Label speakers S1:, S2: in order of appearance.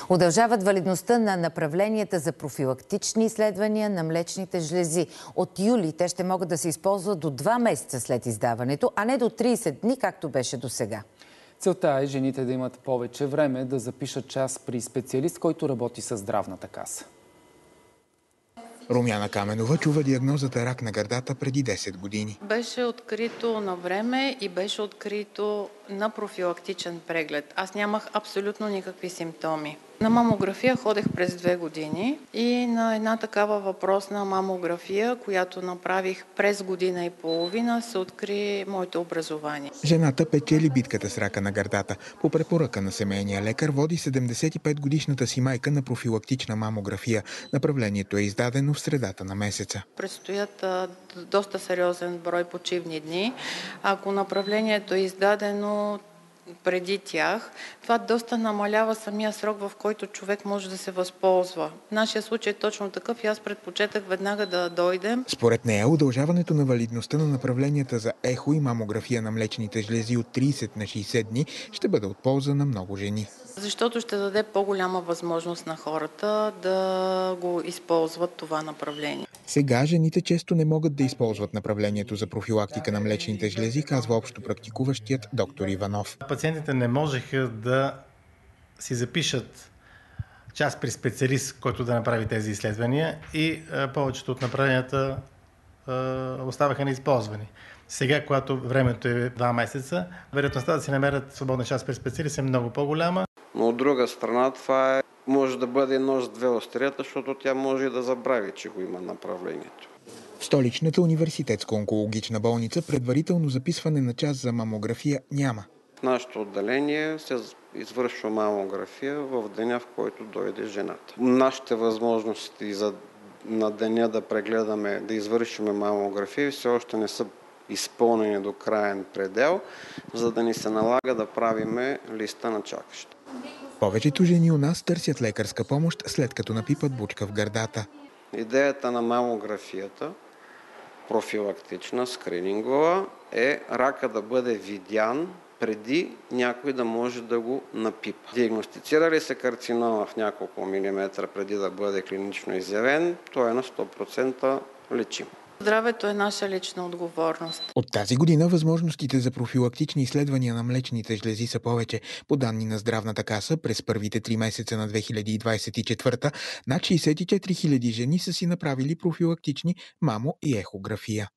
S1: Удължават валидността на направленията за профилактични изследвания на млечните жлези. От юли те ще могат да се използват до 2 месеца след издаването, а не до 30 дни, както беше досега.
S2: Целта е жените да имат повече време да запишат час при специалист, който работи със здравната каса.
S3: Румяна Каменова чува диагнозата рак на гърдата преди 10 години.
S4: Беше открито на време и беше открито на профилактичен преглед. Аз нямах абсолютно никакви симптоми. На мамография ходех през 2 години и на една такава въпросна мамография, която направих през година и половина, се откри моето образование.
S3: Жената печели битката с рака на гърдата. По препоръка на семейния лекар води 75-годишната си майка на профилактична мамография. Направлението е издадено в средата на месеца.
S4: Предстоят доста сериозен брой почивни дни. Ако направлението е издадено преди тях, това доста намалява самия срок, в който човек може да се възползва. В нашия случай е точно такъв и аз предпочетах веднага да дойдем.
S3: Според нея, удължаването на валидността на направленията за ехо и мамография на млечните жлези от 30 на 60 дни ще бъде от полза на много жени.
S4: Защото ще даде по-голяма възможност на хората да го използват това направление.
S3: Сега жените често не могат да използват направлението за профилактика на млечните жлези, казва общо практикуващият доктор Иванов.
S5: Пациентите не можеха да си запишат час при специалист, който да направи тези изследвания, и повечето от направленията оставаха неизползвани. Сега, когато времето е 2 месеца, вероятността да си намерят свободен час при специалист е много по-голяма.
S6: Но от друга страна, това може да бъде нож с 2 острията, защото тя може и да забрави, че го има направлението.
S3: В Столичната университетска онкологична болница предварително записване на час за мамография няма.
S6: В нашето отделение се извършва мамография в деня, в който дойде жената. Нашите възможности на деня да прегледаме, да извършим мамография все още не са изпълнени до краен предел, за да ни се налага да правиме листа на чакащи.
S3: Повечето жени у нас търсят лекарска помощ, след като напипат бучка в гърдата.
S6: Идеята на мамографията, профилактична, скринингова, е рака да бъде видян преди някой да може да го напипа. Диагностицира ли се карцинома в няколко милиметра преди да бъде клинично изявен, той е на 100% лечим.
S4: Здравето е наша лична отговорност.
S3: От тази година възможностите за профилактични изследвания на млечните жлези са повече. По данни на здравната каса, през първите 3 месеца на 2024 над 64 000 жени са си направили профилактични мамо- и ехография.